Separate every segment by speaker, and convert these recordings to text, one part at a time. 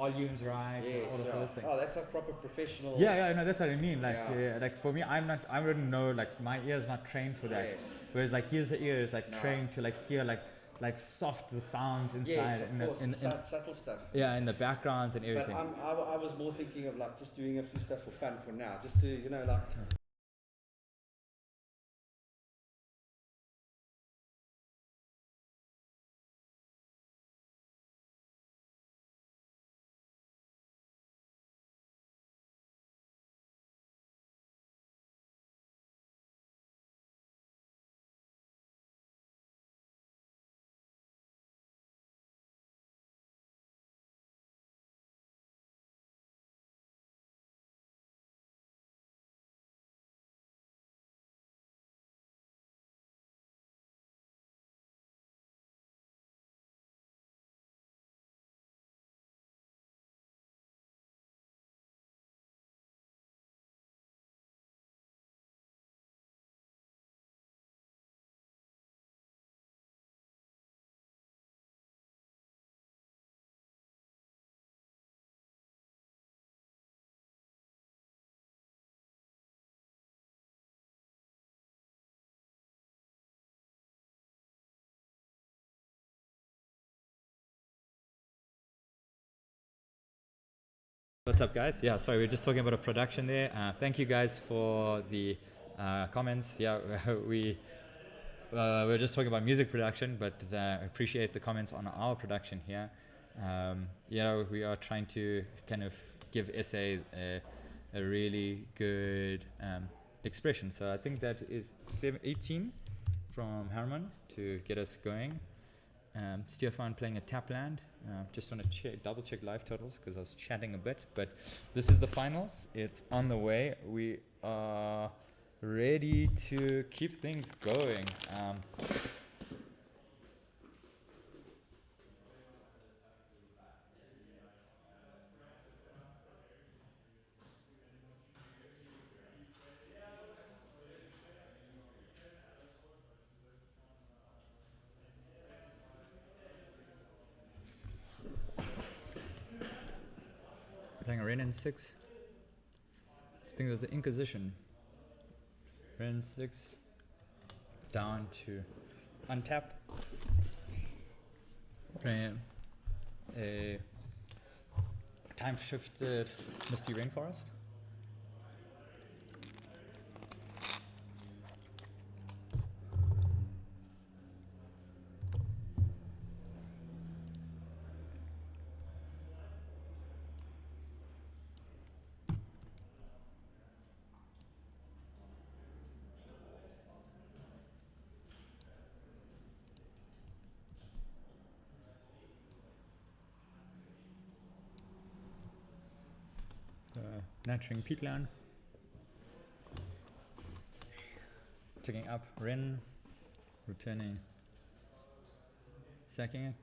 Speaker 1: volumes right,
Speaker 2: Yes,
Speaker 1: all of
Speaker 2: yeah.
Speaker 1: those things.
Speaker 2: Oh, that's like proper professional.
Speaker 1: Yeah, no, that's what I mean. Like,
Speaker 2: Yeah.
Speaker 1: like for me, I wouldn't know. Like, my ear's not trained for that.
Speaker 2: Yes.
Speaker 1: Whereas, like, his ear is like
Speaker 2: No.
Speaker 1: trained to like hear like soft the sounds
Speaker 2: Yes,
Speaker 1: inside
Speaker 2: of course,
Speaker 1: in,
Speaker 2: the subtle stuff.
Speaker 1: yeah, in the backgrounds and
Speaker 2: But
Speaker 1: everything.
Speaker 2: I was more thinking of like just doing a few stuff for fun for now, just to, like.
Speaker 1: What's up, guys? Yeah, sorry, we are just talking about a production there. Thank you guys for the comments. Yeah, we are just talking about music production, but I appreciate the comments on our production here. We are trying to kind of give SA a really good expression. So I think that is 18 from Herman to get us going. Stefan playing a Tapland. Just want to double check live totals because I was chatting a bit. But this is the finals. It's on the way. We are ready to keep things going. Playing a Ren in 6. I think it was the Inquisition. Ren 6. Down to untap. Playing a time shifted Misty Rainforest. Nurturing peatland. Taking up Ren. Returning. Sacking it.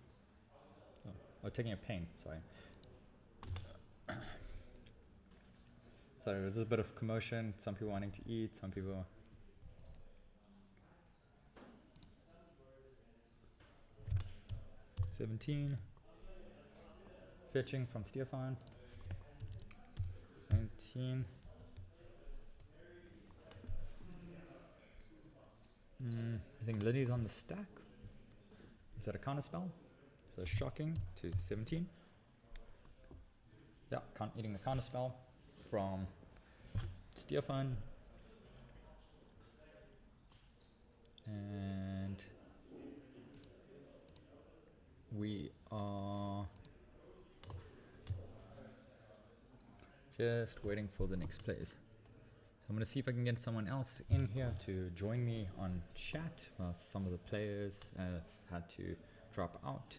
Speaker 1: Oh, taking a pain, sorry. Sorry, there's a bit of commotion. Some people wanting to eat, some people. $17. Fetching from Stefan. 19. I think Liddy's on the stack. Is that a counter spell? So shocking to 17. Yeah, eating the counter spell from Stefan. And we are just waiting for the next plays. So I'm going to see if I can get someone else in here to join me on chat while some of the players had to drop out.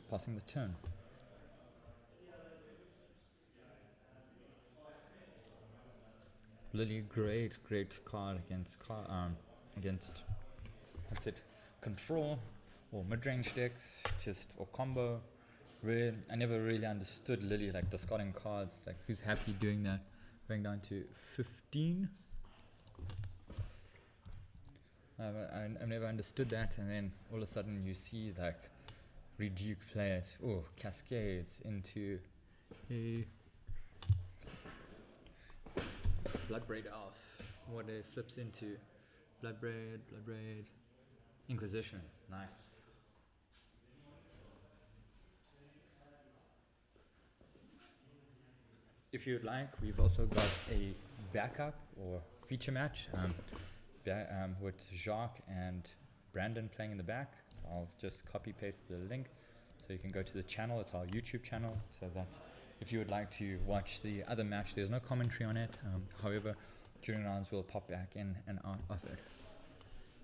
Speaker 1: Passing the turn. Lily, great card against that's it, control or mid-range decks, or combo. I never really understood Lily, like discarding cards, like who's happy doing that. Going down to 15. I never understood that, and then all of a sudden you see like Reduke players. Oh, cascades into a Bloodbraid Elf. What it flips into Bloodbraid, Inquisition. Nice. If you'd like, we've also got a backup or feature match with Jacques and Brandon playing in the back. So I'll just copy paste the link so you can go to the channel. It's our YouTube channel. So that's if you would like to watch the other match. There's no commentary on it. However, during rounds we'll pop back in and out of it.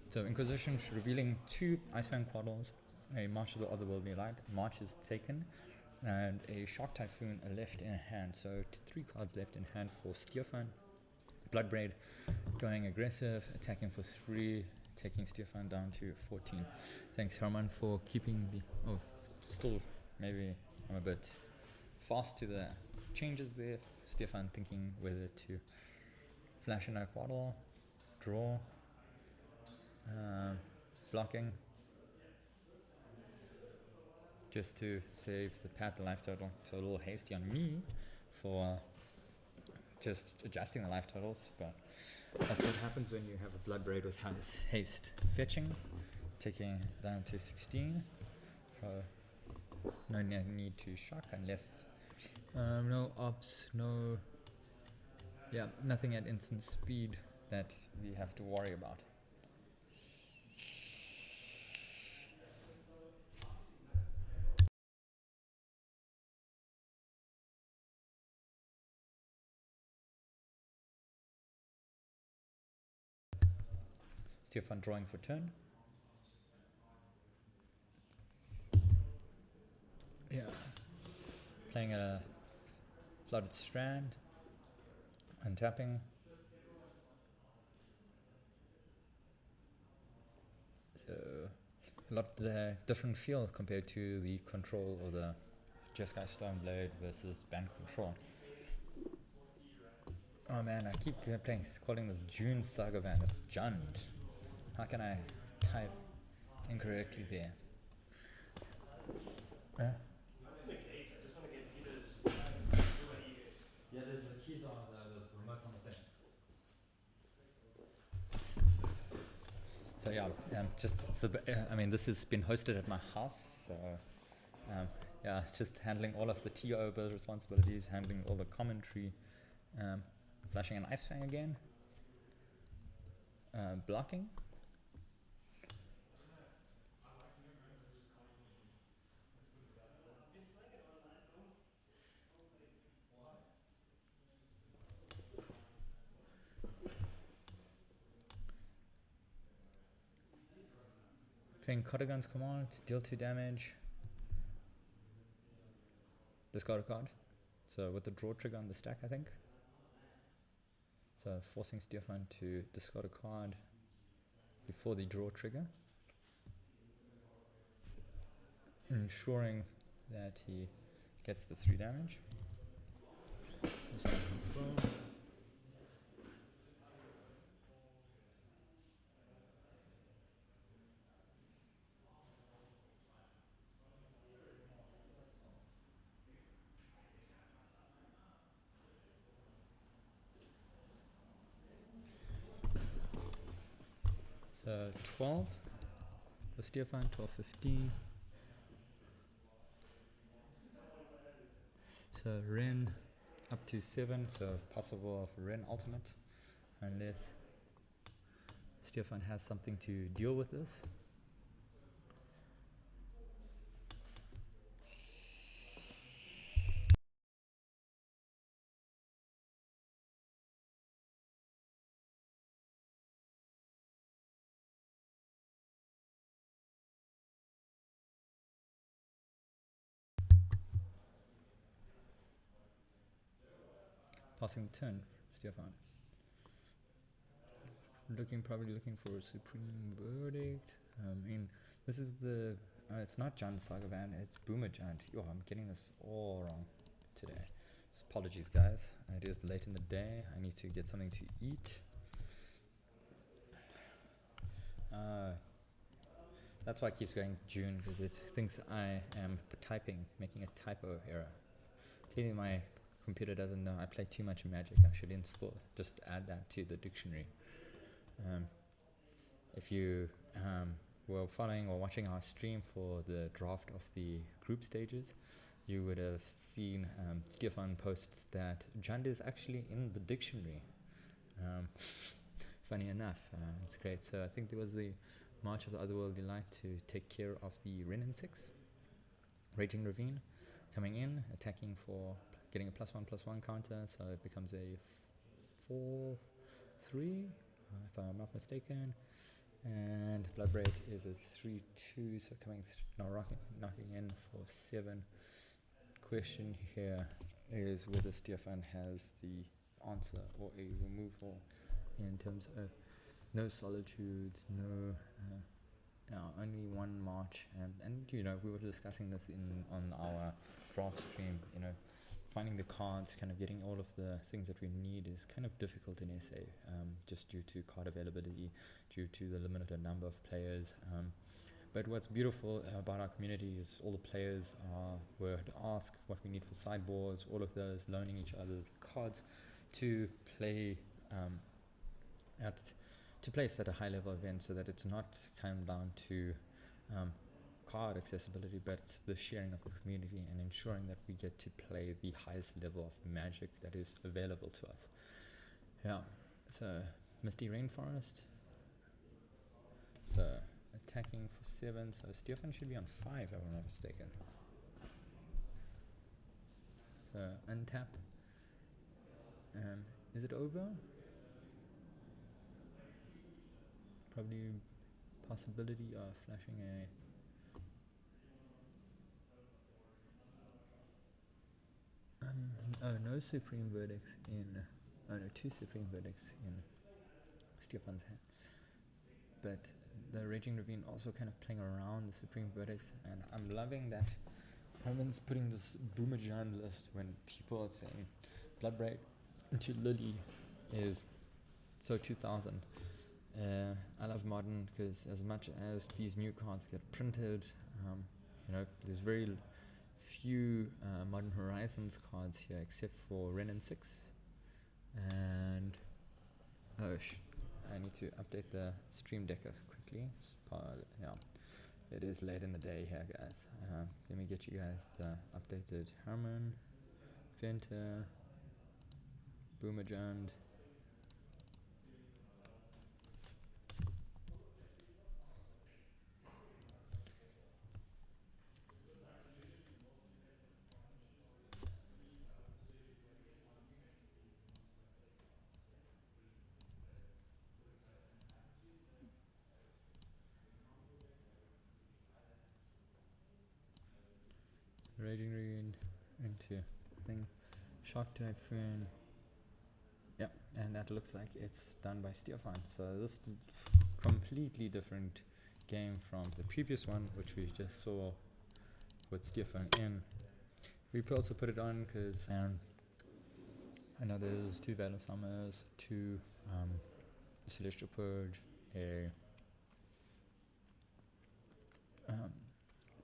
Speaker 1: So Inquisition revealing 2 Iceman Quaddles, a March of the Otherworldly Light. March is taken, and a Shark Typhoon left in hand. So 3 cards left in hand for Stefan. Bloodbraid going aggressive, attacking for 3, taking Stefan down to 14. Thanks Herman for keeping the... Oh, still maybe I'm a bit fast to the changes there. Stefan thinking whether to flash in a Quaddle, draw, blocking, just to save the path, the life total. So a little hasty on me for just adjusting the life totals, but that's what happens when you have a Bloodbraid with haste. Fetching, taking down to 16. So no need to shock unless no ops, no, yeah, nothing at instant speed that we have to worry about. Stefan drawing for turn. Yeah. Playing a Flooded Strand. Untapping. So a lot different feel compared to the control or the Jeskai Stoneblade versus Bant control. Oh man, I keep calling this June Saga Van. It's Jund. How can I type incorrectly there?
Speaker 3: I'm in the gate. I just want to get Peter's keys.
Speaker 1: Yeah, there's the keys on the remote on the thing. So yeah, I mean, this has been hosted at my house, so yeah, just handling all of the TO responsibilities, handling all the commentary, flashing an Ice Fang again, blocking. Playing Kodogan's Command, deal 2 damage, discard a card. So with the draw trigger on the stack, I think. So forcing Stefan to discard a card before the draw trigger. Ensuring that he gets the 3 damage. Confirm. So 12 for Stefan, 12, 15. So Ren up to 7, so possible of Ren ultimate, unless Stefan has something to deal with this. Passing the turn, Stefan. Probably looking for a supreme verdict. I mean, this is the. It's not John Sagavan, it's Boomer Giant. Yo, I'm getting this all wrong today. So apologies, guys. It is late in the day. I need to get something to eat. That's why it keeps going June, because it thinks I am typing, making a typo error. Clearly my computer doesn't know I play too much Magic. I should just add that to the dictionary. If you were following or watching our stream for the draft of the group stages, you would have seen Stefan post that Jund is actually in the dictionary. Funny enough, it's great. So I think there was the March of the Otherworld Delight to take care of the Renin 6. Raging Ravine coming in, attacking for getting a +1/+1 counter, so it becomes a 4/3, if I'm not mistaken. And Bloodbraid is a 3/2, so knocking in for 7. Question here is whether Stefan has the answer or a removal in terms of no solitudes, no only one march, and you know, we were discussing this on our draft stream. You know, finding the cards, kind of getting all of the things that we need is kind of difficult in SA, just due to card availability, due to the limited number of players. But what's beautiful about our community is all the players were to ask what we need for sideboards, all of those, loaning each other's cards to play place at a high level event, so that it's not come down to card accessibility, but the sharing of the community and ensuring that we get to play the highest level of Magic that is available to us. Yeah, so Misty Rainforest. So attacking for 7, so Stefan should be on 5 if I'm not mistaken. So untap. Is it over? Probably possibility of flashing a no Supreme Verdicts in no 2 Supreme Verdicts in Stefan's hand. But the Raging Ravine also kind of playing around the Supreme Verdicts, and I'm loving that Herman's putting this Boomerjan list when people are saying Bloodbraid into Lily is so 2000. I love modern because as much as these new cards get printed, you know, there's very few Modern Horizons cards here except for Renin 6. And I need to update the stream decker quickly. Yeah, it is late in the day here, guys. Let me get you guys the updated Herman, Venter, Boomerjand. Raging Ravine into thing, Shock Typhoon. Yeah, and that looks like it's done by Stefan. So this is completely different game from the previous one, which we just saw with Stefan in. We also put it on because I know there's 2 Veil of Summers, 2 Celestial Purge, a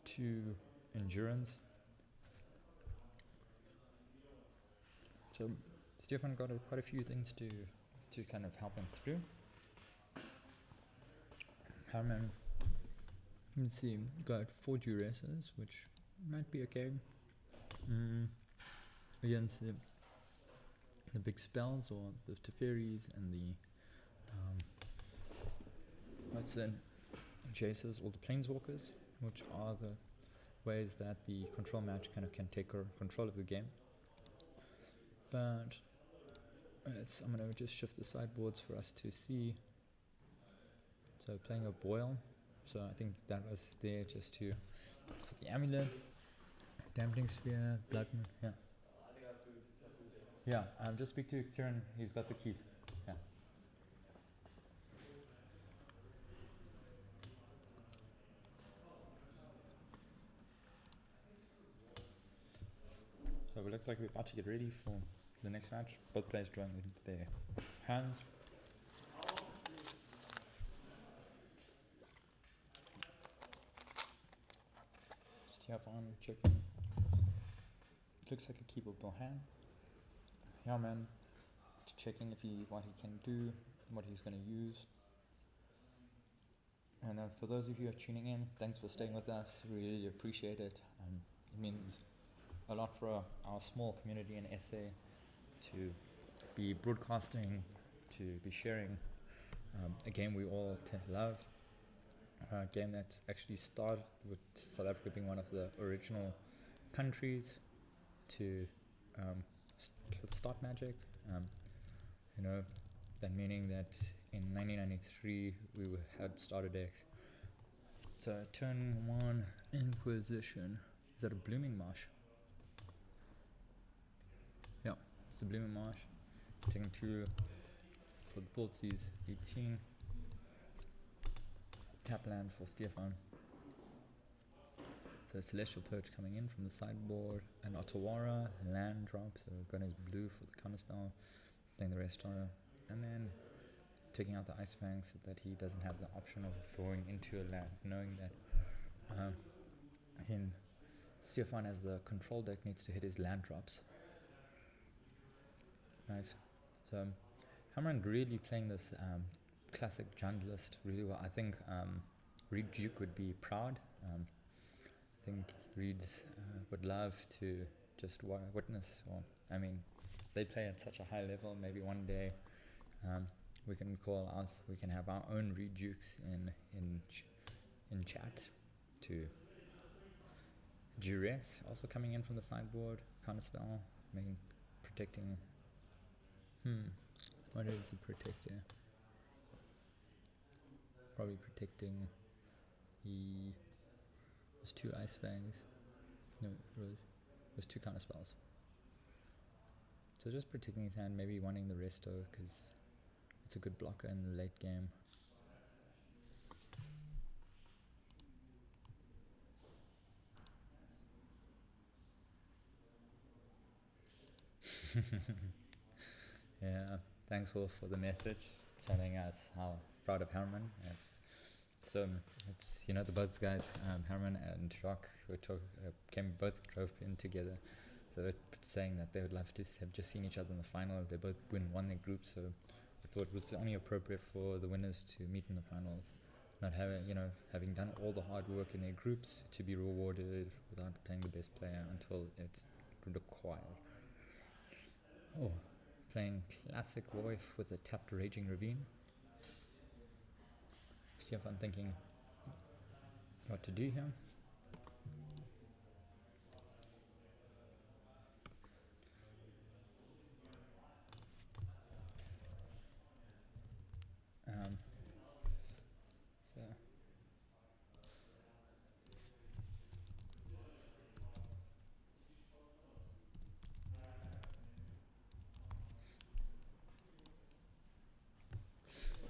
Speaker 1: 2 Endurance. So Stefan got quite a few things to kind of help him through. Herman, let's see, got 4 Duresses, which might be okay. Against the big spells or the Teferis and the Chases or the Planeswalkers, which are the ways that the control match kind of can take control of the game. But I'm going to just shift the sideboards for us to see. So playing a Boil, so I think that was there just to for the Amulet, Dampening Sphere, Blood Moon, yeah. Yeah, just speak to Kieran, he's got the keys. Yeah. So it looks like we're about to get ready for the next match. Both players drawing their hands. Stefan checking. Looks like a keepable hand. Herman checking if what he can do, what he's going to use. And for those of you who are tuning in, thanks for staying with us. Really appreciate it. It means a lot for our small community in SA to be broadcasting, to be sharing a game we all love. A game that actually started with South Africa being one of the original countries to start Magic. That meaning that in 1993 we had starter decks. So turn 1 Inquisition. Is that a Blooming Marsh? Yeah, it's a Blooming Marsh. Taking 2 for the Thoughtseize, 18. Tap land for Stefan. So Celestial Perch coming in from the sideboard. An Otawara, land drop, so got his blue for the counterspell. Playing the rest and then taking out the Ice Fang so that he doesn't have the option of drawing into a land, knowing that Stefan as the control deck needs to hit his land drops. Nice. So Hammerang really playing this classic jungleist really well. I think Reed Duke would be proud. I think Reed's would love to just witness, they play at such a high level. Maybe one day we can have our own Reed Dukes in chat. To Duress also coming in from the sideboard, counterspell, protecting. What is it protecting? Probably protecting there's 2 Ice Fangs. No, there's 2 counterspells. So just protecting his hand, maybe wanting the resto because it's a good blocker in the late game. Yeah, thanks Wolf for the message telling us how proud of Herman. It's the Buzz guys, Herman and Jacques, both drove in together. So they're saying that they would love to have just seen each other in the final. They both won their group, so I thought it was only appropriate for the winners to meet in the finals. Not having done all the hard work in their groups to be rewarded without playing the best player until it's required. Oh, playing classic Wolf with a tapped Raging Ravine. Stefan thinking what to do here.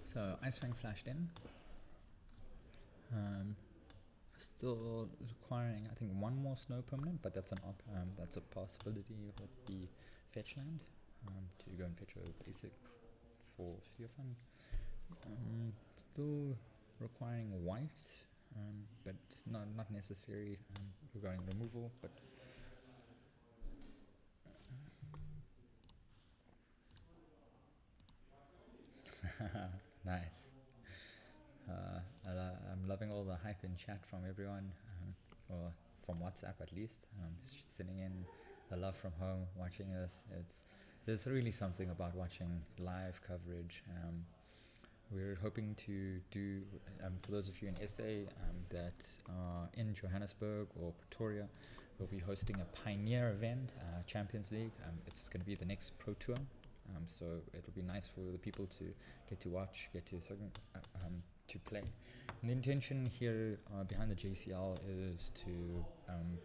Speaker 1: So Ice Fang flashed in. Still requiring, I think, 1 more snow permanent, but that's that's a possibility with the fetch land to go and fetch a basic for Stefan. Still requiring white, but not necessary regarding removal, but nice. I'm loving all the hype in chat from everyone, or from WhatsApp at least. Sitting in the love from home, watching us. There's really something about watching live coverage. We're hoping to do, for those of you in SA that are in Johannesburg or Pretoria, we'll be hosting a Pioneer event, Champions League. It's going to be the next Pro Tour. So it'll be nice for the people to get to watch, to play. And the intention here behind the JCL is to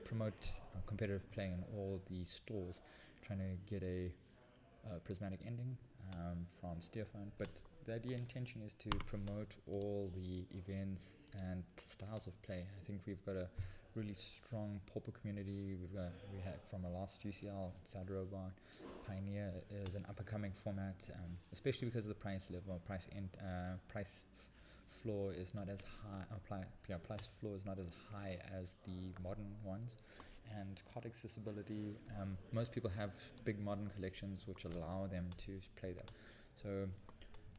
Speaker 1: promote competitive play in all the stores, trying to get a prismatic ending from Stefan. But the intention is to promote all the events and styles of play. I think we've got a really strong pauper community. We had from our last UCL at Sadrobot. Pioneer is an up and coming format, especially because of the price level, price floor is not as high. Price floor is not as high as the modern ones, and card accessibility. Most people have big modern collections which allow them to play them. So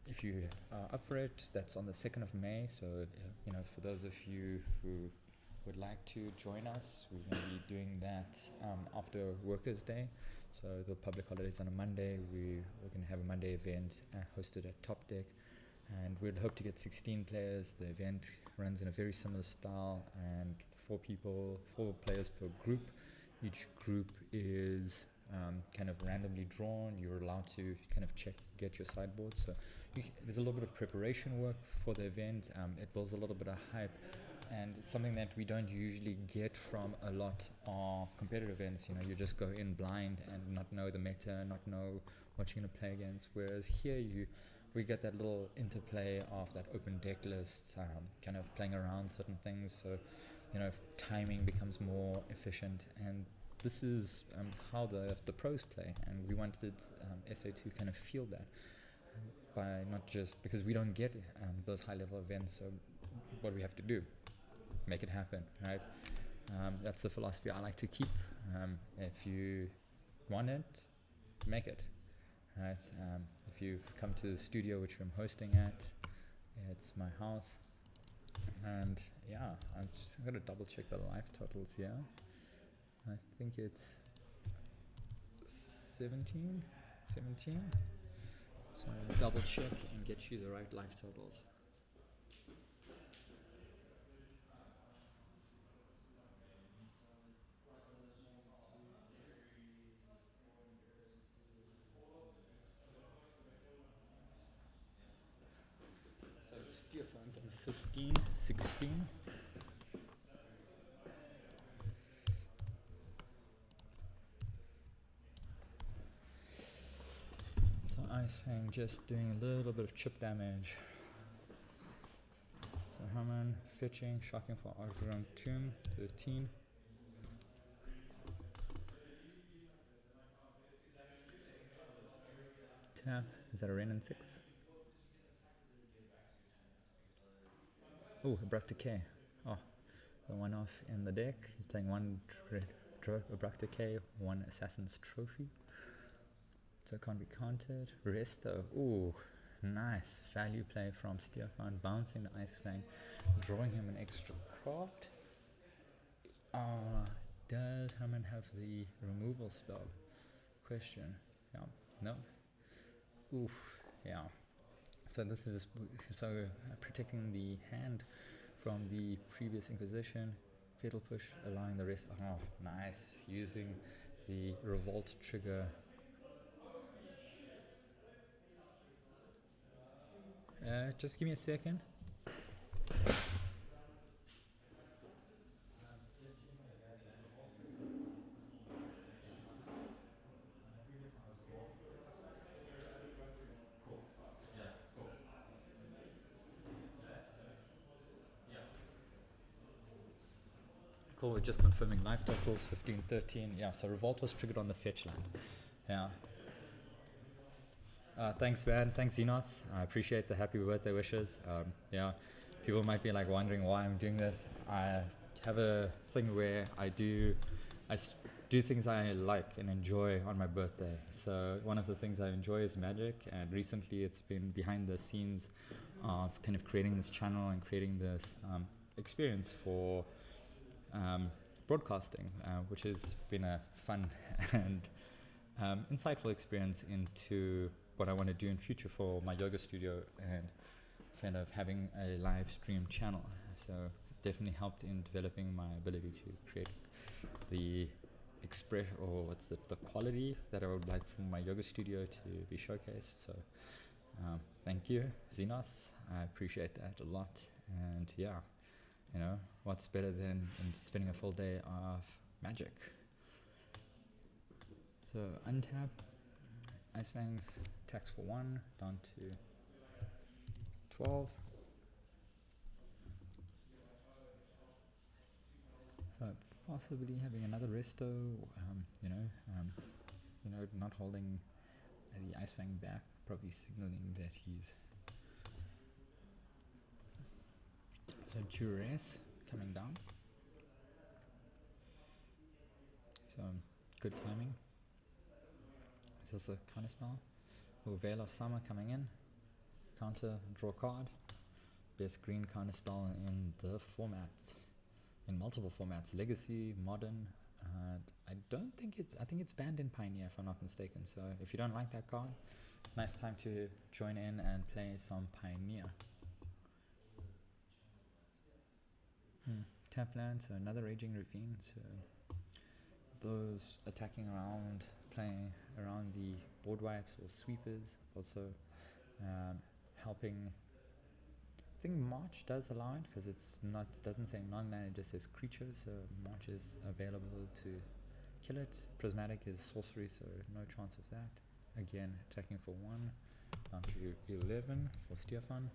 Speaker 1: if you are up for it, that's on the 2nd of May. So for those of you who would like to join us, we're going to be doing that after Workers' Day. So the public holidays on a Monday. We're going to have a Monday event hosted at Top Deck, and we'd hope to get 16 players. The event runs in a very similar style, and 4 players per group. Each group is kind of randomly drawn. You're allowed to kind of get your sideboard. So there's a little bit of preparation work for the event. It builds a little bit of hype, and it's something that we don't usually get from a lot of competitive events. You just go in blind and not know the meta, not know what you're going to play against. Whereas here we get that little interplay of that open deck list, kind of playing around certain things. So timing becomes more efficient, and this is how the pros play, and we wanted SA to kind of feel that by not just because we don't get those high level events. So what do we have to do? Make it happen, right? That's the philosophy I like to keep. If you want it, make it, right? If you've come to the studio which I'm hosting at, it's my house, and yeah, I'm just gonna double check the live totals here. I think it's 17. So I'll double check and get you the right live totals. So Stefan's on 15, 16. So Ice Fang just doing a little bit of chip damage. So Herman fetching, shocking for Archeron Tomb, 13. Tap, is that a Renin 6? Oh, Abrupt Decay. Oh, the one off in the deck. He's playing one Abrupt Decay, one Assassin's Trophy. So it can't be countered. Resto. Ooh, nice value play from Stefan, bouncing the Ice Fang, drawing him an extra card. Does Herman have the removal spell? Question. Yeah. No. Oof. Yeah. So this is protecting the hand from the previous Inquisition. Fatal Push, allowing the rest. Oh, nice. Using the Revolt trigger. Just give me a second. Cool, we're just confirming live totals, 15, 13. Yeah, so Revolt was triggered on the fetch land. Yeah. Thanks, man. Thanks, Xenos. I appreciate the happy birthday wishes. Yeah, people might be like wondering why I'm doing this. I have a thing where I do things I like and enjoy on my birthday. So one of the things I enjoy is Magic, and recently it's been behind the scenes of kind of creating this channel and creating this experience for broadcasting, which has been a fun and insightful experience into what I want to do in future for my yoga studio and kind of having a live stream channel. So definitely helped in developing my ability to create the the quality that I would like for my yoga studio to be showcased. So thank you, Xenos. I appreciate that a lot. And yeah, what's better than spending a full day of Magic? So untap, Ice Fang attacks for 1, down to 12. So possibly having another resto, not holding the Ice Fang back, probably signaling that he's So Duress coming down. So good timing. Is this a counter spell? Oh, Veil of Summer coming in. Counter, draw card. Best green counter spell in the format. In multiple formats. Legacy, Modern. I don't think it's... I think it's banned in Pioneer if I'm not mistaken. So if you don't like that card, nice time to join in and play some Pioneer. Tap land, so another Raging Ravine. So those attacking around, playing around the board wipes or sweepers, also helping. I think March does allow it because it's not doesn't say non-land, it just says creature, so March is available to kill it. Prismatic is sorcery, so no chance of that. Again, attacking for 1, down to 11 for Stefan,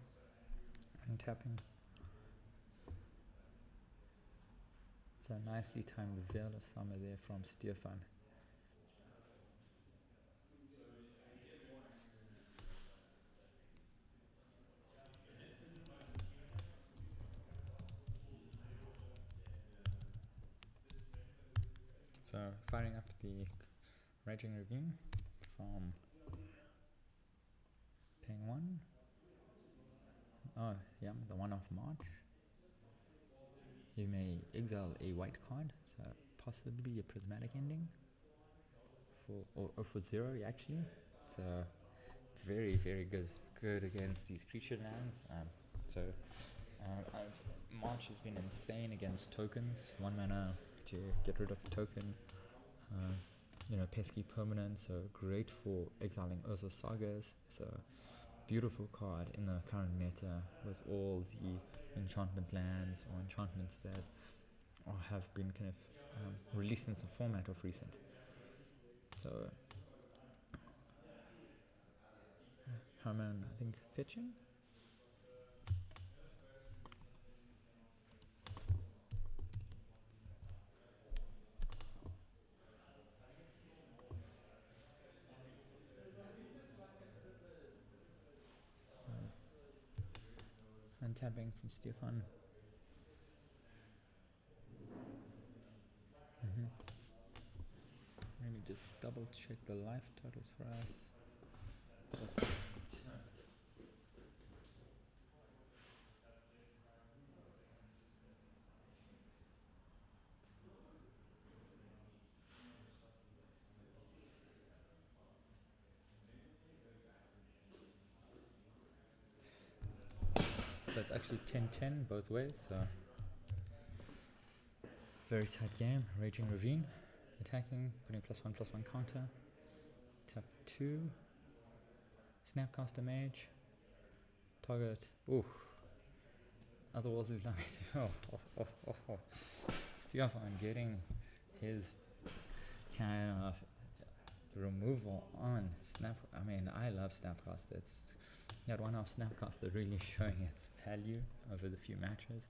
Speaker 1: and tapping. So nicely timed Veil of Summer there from Stefan. So firing up the Raging Ravine from paying 1. Oh, yeah, the 1 of March. You may exile a white card, so possibly a prismatic ending or for 0 actually. It's very very good against these creature lands. March has been insane against tokens. 1 mana to get rid of a token. Pesky permanent, so great for exiling Urza Sagas. So beautiful card in the current meta with all the enchantment lands or enchantments that have been kind of released into the format of recent. So Herman, I think, fetching. And tapping from Stefan. Maybe just double check the life totals for us. So it's actually 10-10 both ways, so very tight game. Raging Ravine, attacking, putting +1/+1 counter. Tap 2. Snapcaster Mage. Target. Ooh. Otherworldly damage. Oh. Stefan getting his kind of removal on Snap. I mean, I love Snapcaster. It's that 1 off Snapcaster really showing its value over the few matches.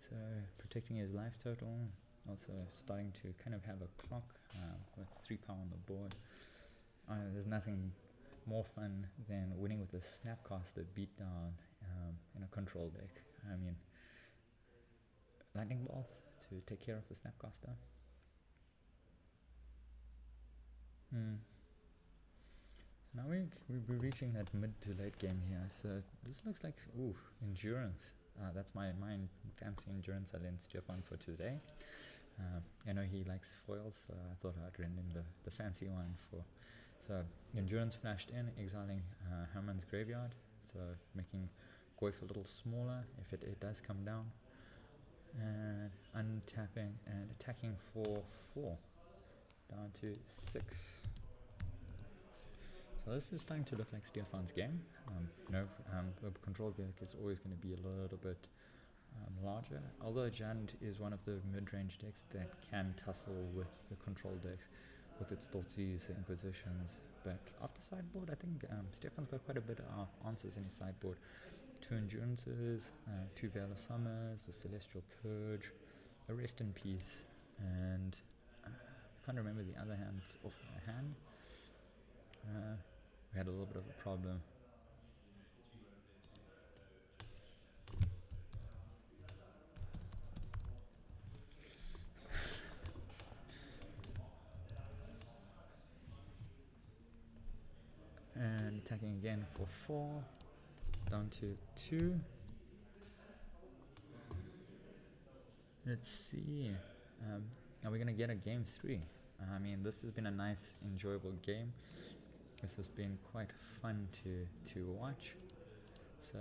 Speaker 1: So protecting his life total, also starting to kind of have a clock with 3 power on the board. There's nothing more fun than winning with a Snapcaster beatdown in a control deck. I mean, lightning bolt to take care of the Snapcaster. So now we're reaching that mid to late game here. So this looks like endurance. That's my fancy endurance I lent Stefan for today. I know he likes foils, so I thought I'd rent him the fancy one for. So endurance flashed in, exiling Herman's graveyard, so making Goyf a little smaller if it does come down, and untapping and attacking for 4, down to 6. So this is starting to look like Stefan's game. The control deck is always going to be a little bit larger, although Jand is one of the mid-range decks that can tussle with the control decks with its Thoughtseize, Inquisitions. But after sideboard, I think Stefan's got quite a bit of answers in his sideboard. 2 Endurances, 2 Veil of Summers, the Celestial Purge, a Rest in Peace, and I can't remember the other hand off my hand. We had a little bit of a problem. again for 4, down to 2. Let's see. Are we gonna get a game 3? I mean, this has been a nice, enjoyable game. This has been quite fun to watch. So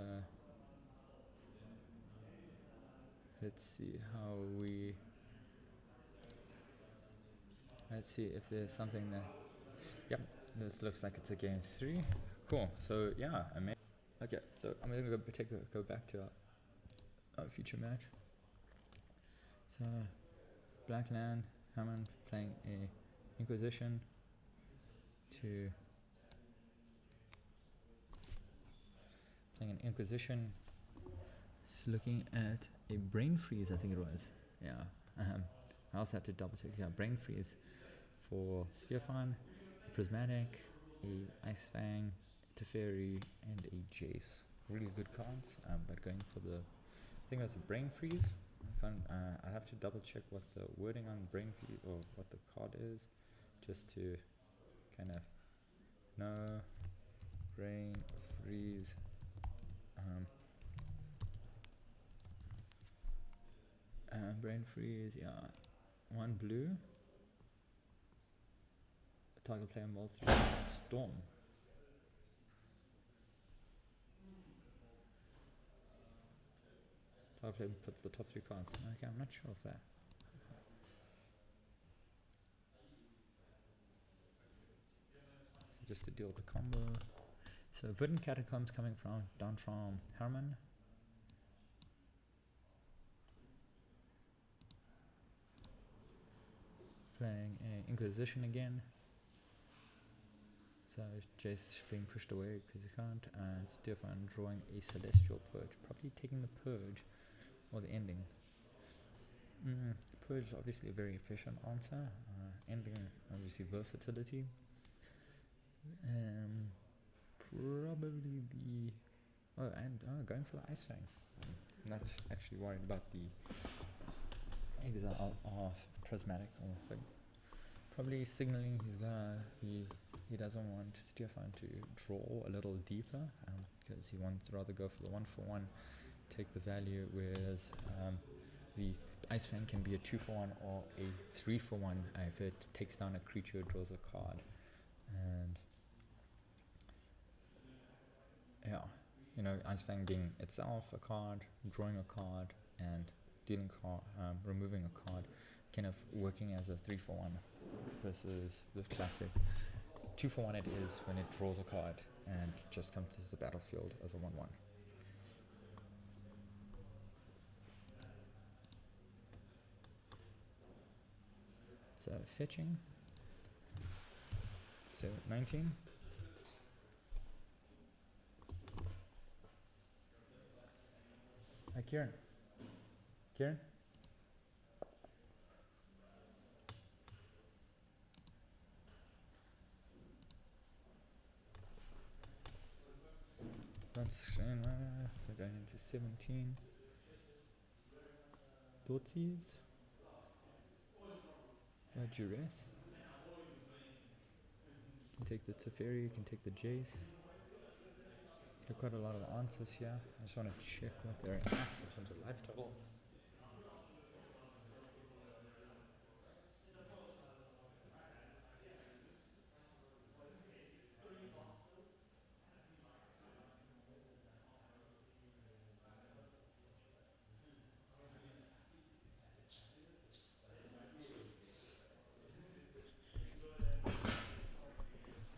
Speaker 1: let's see how we. Let's see if there's something that. Yep, this looks like it's a game 3. Cool. So yeah, amazing. Okay, so I'm gonna go back to our future match. So Blackland Hammond playing a Inquisition to playing an Inquisition. It's looking at a Brain Freeze, I think it was. Yeah. I also had to double check. Yeah, Brain Freeze for Stefan, Prismatic, a Ice Fang, Teferi, and a Jace. Really good cards, but going for the, I think that's a Brain Freeze. I'd have to double check what the wording on Brain Freeze or what the card is, just to kind of know. Brain Freeze. Brain Freeze, yeah. 1 blue. Target player involves 3 Storm. Target player puts the top 3 cards. Okay, I'm not sure of that. So just to deal with the combo. So Verdant Catacombs coming down from Herman. Playing a Inquisition again. So Jace being pushed away because he can't, and Stefan drawing a Celestial Purge, probably taking the Purge or the Ending. Purge is obviously a very efficient answer. Ending, obviously versatility. Probably the going for the Ice Fang. I'm not actually worried about the exile of Prismatic or thing. Probably signaling he doesn't want Stefan to draw a little deeper, because he wants to rather go for the 1/1, take the value, whereas the Ice Fang can be a 2/1 or a 3/1 if it takes down a creature, draws a card, and yeah, Ice Fang being itself a card, drawing a card, and dealing removing a card, kind of working as a 3/1 versus the classic 2/1 it is when it draws a card and just comes to the battlefield as a 1/1. So fetching. So 19. Hi, Kieran. Kieran? That's so going into 17. Dotsies. Duress. Can take the Teferi, can take the Jace. There are quite a lot of answers here. I just want to check what they're at in terms of life totals.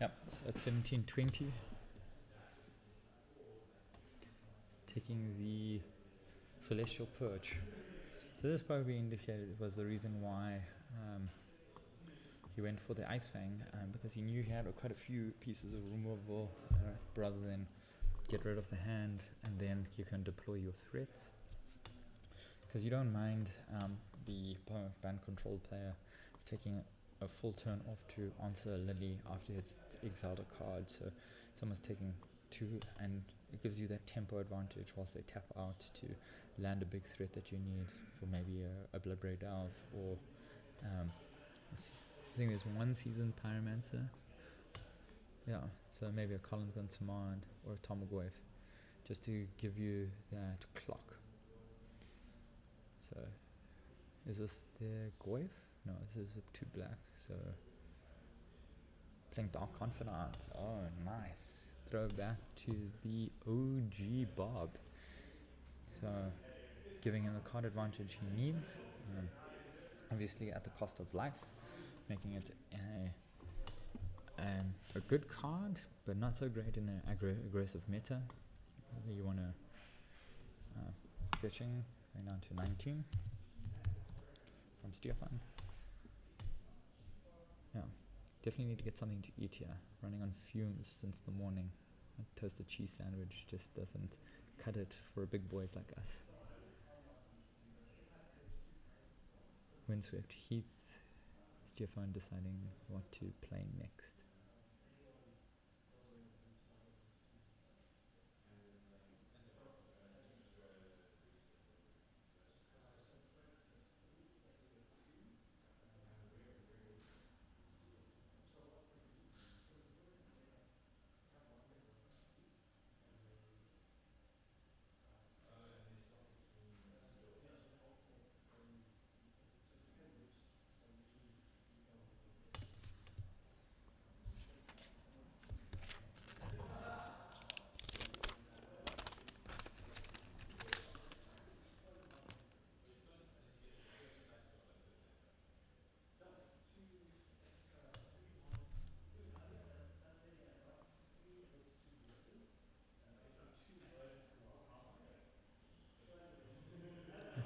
Speaker 1: Yep, so at 1720. Taking the Celestial Purge. So this probably indicated was the reason why he went for the Ice Fang, because he knew he had quite a few pieces of removal, rather than get rid of the hand and then you can deploy your threats. Because you don't mind the Bant control player taking a full turn off to answer a Lily after it's exiled a card, so someone's taking 2 and it gives you that tempo advantage whilst they tap out to land a big threat that you need for maybe a Bloodbraid Elf, or I think there's 1 seasoned Pyromancer Yeah, so maybe a Collins Gun Command or a Tomagwave, just to give you that clock. So, is this the Gwave? No, this is a 2 black, so playing Dark Confidant. Oh, nice. Throw back to the OG Bob. So, giving him the card advantage he needs, obviously at the cost of life, making it a good card, but not so great in an aggressive meta. You want to fishing going down to 19 from Stefan. Yeah, definitely need to get something to eat here. Running on fumes since the morning. A toasted cheese sandwich just doesn't cut it for big boys like us. Windswept Heath. Stefan deciding what to play next.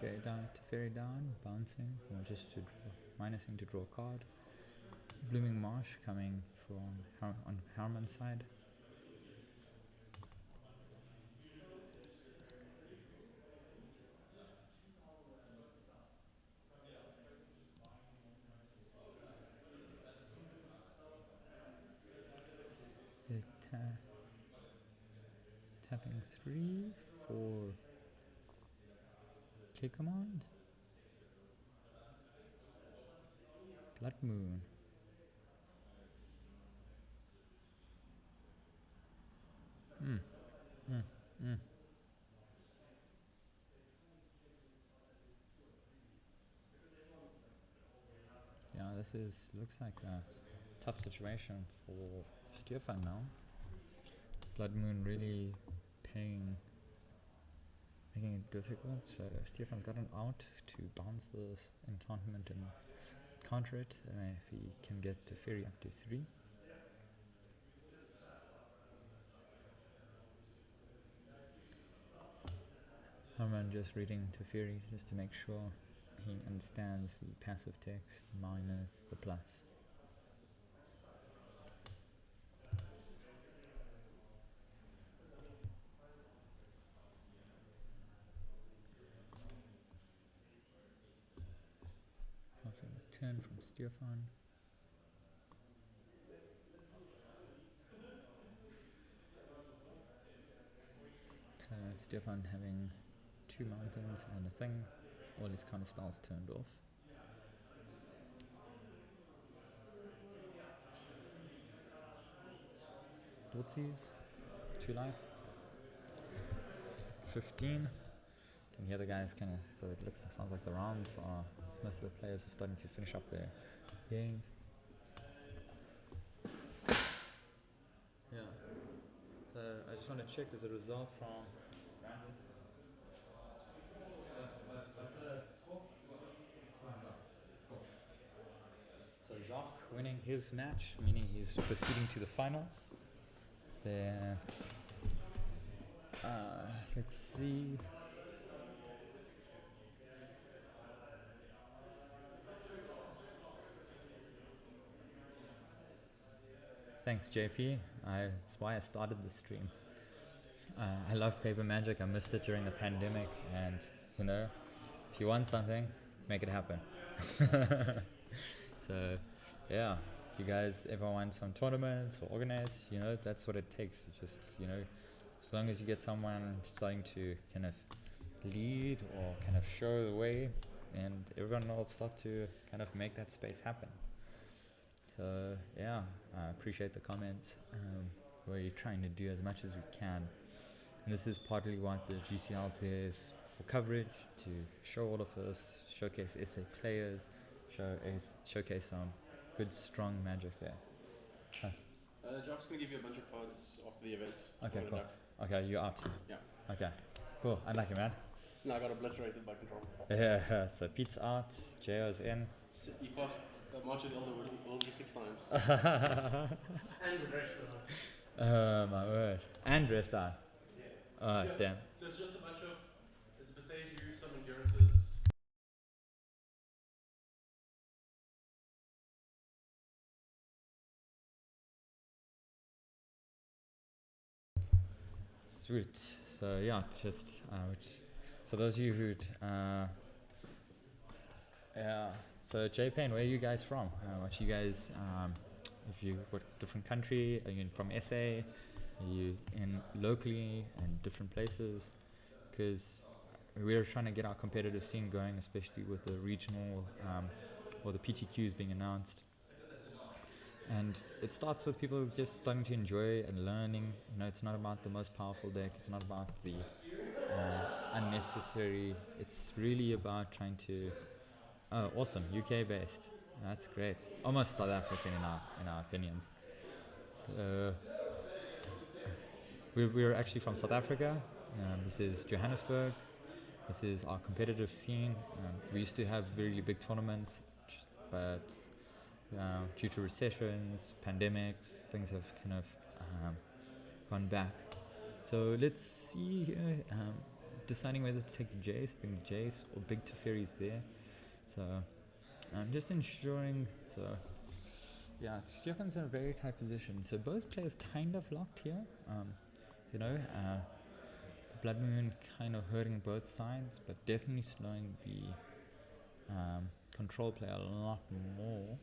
Speaker 1: Okay, down to Fairy down, bouncing, or just to draw, minusing to draw a card. Blooming Marsh coming from on Harman's side. Tapping 3 for K command. Blood Moon. Mm, mm, mm. Yeah, this looks like a tough situation for Stefan now. Blood Moon really paying, making it difficult. So Stefan's got an out to bounce this enchantment and counter it. If he can get the Fairy up to 3. Harman just reading Teferi just to make sure he understands the passive text minus the plus. Passing a 10 from Stefan. Stefan having 2 mountains and a thing. All his kind of spells turned off. Dotsies, 2 life. 15. Can hear the guys kind of, so it sounds like the rounds are, most of the players are starting to finish up their games. Yeah. So I just want to check, there's a result from so Jacques winning his match, meaning he's proceeding to the finals. There. Let's see. Thanks, JP. That's why I started the stream. I love paper magic. I missed it during the pandemic, and if you want something, make it happen. So, yeah, if you guys ever want some tournaments or organize, that's what it takes. Just, as long as you get someone starting to kind of lead or kind of show the way, and everyone will start to kind of make that space happen. So yeah, I appreciate the comments. We're trying to do as much as we can, and this is partly what the GCLs is for coverage, to show all of this, showcase SA players, showcase some good strong magic there.
Speaker 4: Jock's gonna give you a bunch of cards after the event.
Speaker 1: Okay,
Speaker 4: On a
Speaker 1: cool.
Speaker 4: duck.
Speaker 1: Okay, you're out.
Speaker 4: Yeah.
Speaker 1: Okay, cool. Unlucky, man.
Speaker 4: No, I got obliterated by control.
Speaker 1: Yeah, so Pete's out, JO's in.
Speaker 4: You cast March of the Elder will be 6 times.
Speaker 3: And the rest of them.
Speaker 1: My word. And dressed down. Oh,
Speaker 4: Yeah.
Speaker 1: damn.
Speaker 4: So it's just a bunch of, it's Besage you, some endurances.
Speaker 1: Sweet. So yeah, just for those of you who'd yeah. So J-Pain, where are you guys from? What you guys if you what different country? Are you from SA? Are you in locally and different places? Because we're trying to get our competitive scene going, especially with the regional or the PTQs being announced. And it starts with people just starting to enjoy and learning. You know, it's not about the most powerful deck. It's not about the unnecessary. It's really about trying to. Oh, awesome! UK based. That's great. Almost South African in our opinions. So we're actually from South Africa. This is Johannesburg. This is our competitive scene. We used to have really big tournaments, but due to recessions, pandemics, things have kind of gone back. So let's see here. Deciding whether to take the Jace. I think the Jace or Big Teferi's there. So I'm just ensuring. So yeah, Stefan's in a very tight position. So both players kind of locked here. You know, Blood Moon kind of hurting both sides, but definitely slowing the control play a lot more.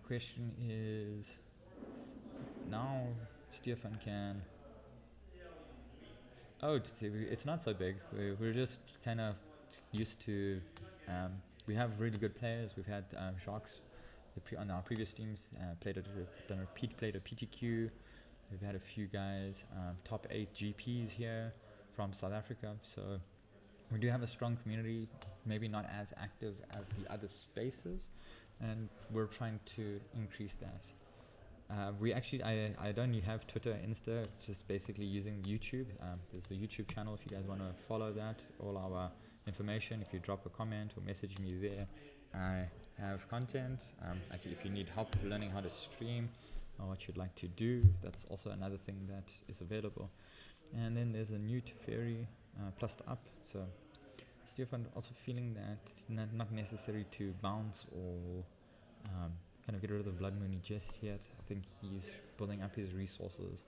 Speaker 1: Question is, now Stefan can. Oh, it's not so big. We're just kind of used to. We have really good players. We've had Sharks on our previous teams played a PTQ. We've had a few guys, top 8 GPs here from South Africa. So we do have a strong community, maybe not as active as the other spaces, and we're trying to increase that. We actually, I don't have Twitter, Insta, it's just basically using YouTube. There's the YouTube channel if you guys want to follow that. All our information, if you drop a comment or message me there, I have content. Like if you need help learning how to stream or what you'd like to do, that's also another thing that is available. And then there's a new Teferi plus the up. So Stefan also feeling that not necessary to bounce or kind of get rid of the Blood Moon just yet. I think he's building up his resources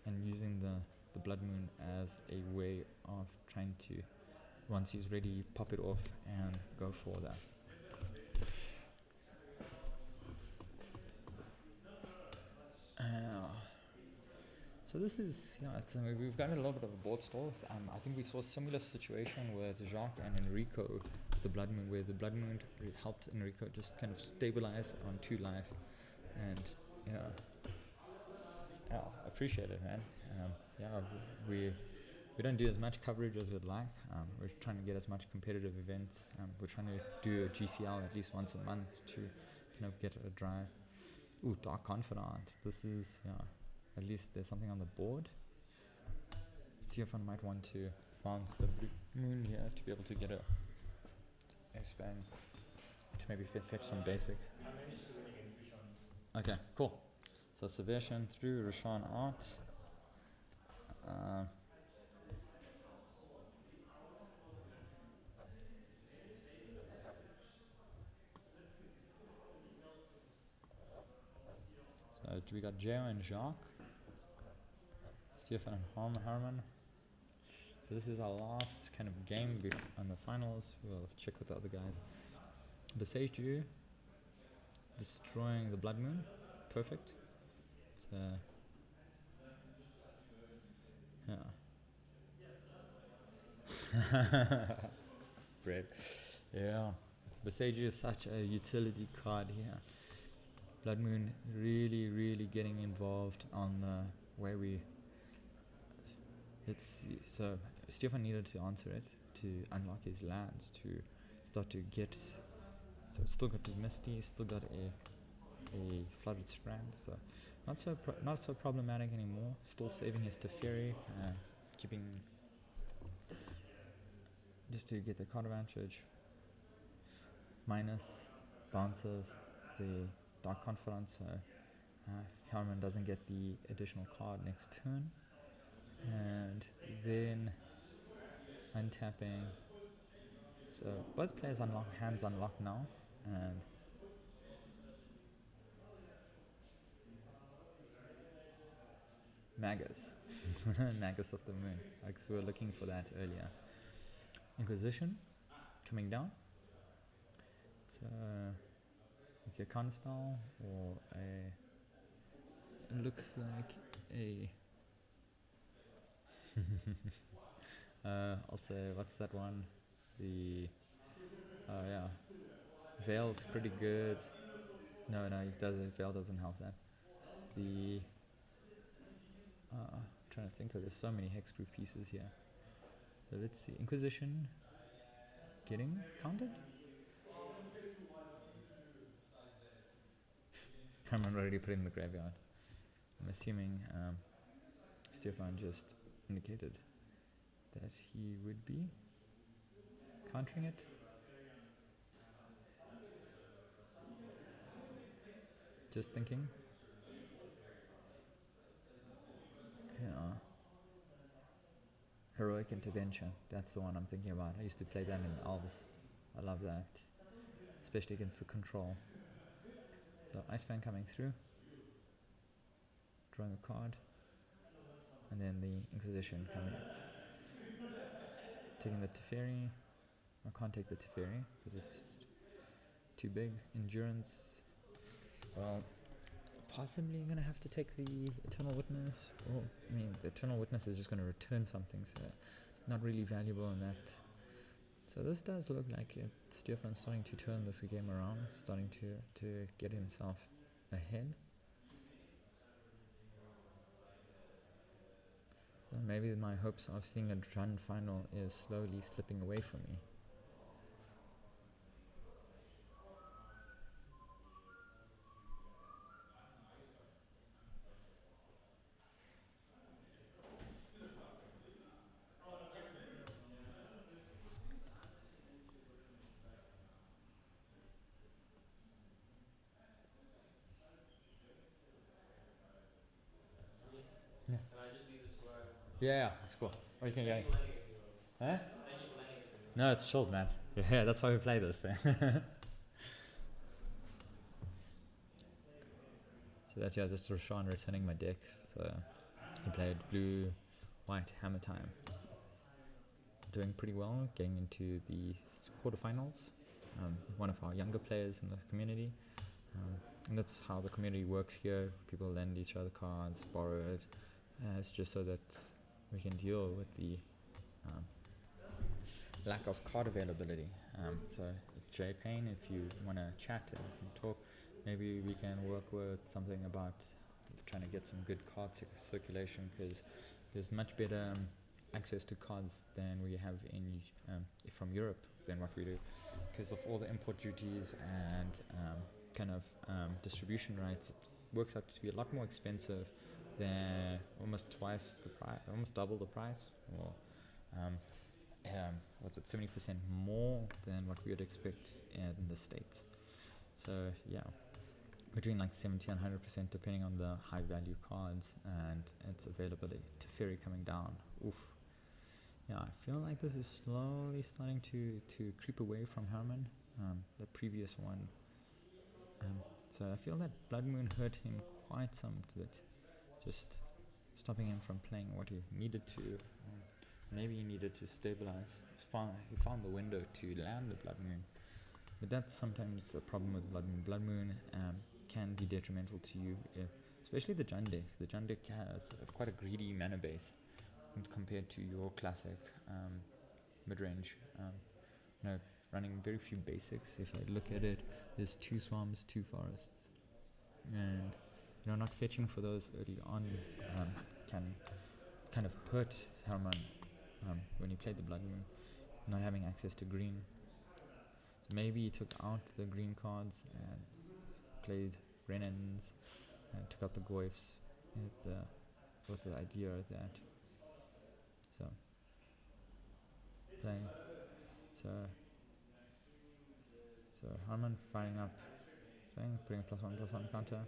Speaker 1: and using the Blood Moon as a way of trying to, once he's ready, pop it off and go for that. So this is, we've got a little bit of a board stall. I think we saw a similar situation with Jacques and Enrico with the Blood Moon, where the Blood Moon helped Enrico just kind of stabilize on 2 life. And yeah, appreciate it, man. We don't do as much coverage as we'd like. We're trying to get as much competitive events. We're trying to do a GCL at least once a month to kind of get a drive. Ooh, Dark Confidant. This is, at least there's something on the board. Stefan might want to bounce the Blue Moon here to be able to get a S-Bang to maybe fetch some basics.
Speaker 3: I managed to win against Rishon.
Speaker 1: Okay, cool. So Subversion through, Rashawn out. So we got Jao and Jacques. Stefan and Harman. So this is our last kind of game on the finals. We'll check with the other guys. Besage destroying the Blood Moon. Perfect. So yeah. Great. Yeah. Besage is such a utility card here. Blood Moon really getting involved on the way we. Let's see. So Stefan needed to answer it to unlock his lands to start to get. So still got his Misty, still got a flooded strand. So not so problematic anymore. Still saving his Teferi, keeping just to get the card advantage. Minus bounces the Dark Confidence, so Herman doesn't get the additional card next turn. And then untapping. So both players unlock hands unlock now, and Magus, Magus of the Moon. Like so, we were looking for that earlier. Inquisition coming down. So it's a counterspell or a. It looks like a. Also, what's that one? The. Oh yeah, Veil's pretty good. No, it doesn't. Veil doesn't help that. The. Trying to think of. There's so many hexproof pieces here. So let's see. Inquisition. Getting counted. I'm already put in the graveyard. I'm assuming Stefan just indicated that he would be countering it. Just thinking. Yeah. Heroic Intervention. That's the one I'm thinking about. I used to play that in Elves. I love that. Especially against the control. So Ice Fan coming through. Drawing a card. And then the Inquisition coming up. Taking the Teferi. I can't take the Teferi because it's too big. Endurance. Well, possibly gonna have to take the Eternal Witness. Or, I mean, the Eternal Witness is just gonna return something, so not really valuable in that. So this does look like Stefan's starting to turn this game around, starting to get himself ahead. So maybe my hopes of seeing a Grand Final is slowly slipping away from me. Yeah.
Speaker 5: Can I just leave the square?
Speaker 1: Yeah, that's cool. Or you can
Speaker 5: Thank
Speaker 1: go.
Speaker 5: you for lending it to me, bro.
Speaker 1: Huh?
Speaker 5: Thank you for lending it to me.
Speaker 1: No, it's chilled, man. Yeah, that's why we play this thing. So that's just Rashawn returning my deck. So he played blue, white, hammer time. Doing pretty well, getting into the quarterfinals. One of our younger players in the community. And that's how the community works here. People lend each other cards, borrow it. It's just so that we can deal with the lack of card availability. So Jay Payne, if you want to chat and we can talk, maybe we can work with something about trying to get some good card circulation, because there's much better access to cards than we have in from Europe than what we do, because of all the import duties and distribution rights. It works out to be a lot more expensive than almost twice the price, almost double the price, or 70% more than what we would expect in the States. So yeah, between like 70 and 100% depending on the high value cards and its availability. Teferi coming down. Oof. Yeah, I feel like this is slowly starting to creep away from Herman, the previous one. So I feel that Blood Moon hurt him quite some bit, just stopping him from playing what he needed to. Maybe he needed to stabilize. He found the window to land the Blood Moon. But that's sometimes a problem with Blood Moon. Blood Moon can be detrimental to you, especially the Jund deck. The Jund deck has quite a greedy mana base compared to your classic mid-range. Running very few basics. If I look at it, there's 2 swamps, 2 forests, and not fetching for those early on can kind of hurt Herman when he played the Blood Moon, not having access to green. So maybe he took out the green cards and played Brennans and took out the Goyfs with the idea that playing so Harman firing up, putting a +1/+1 counter.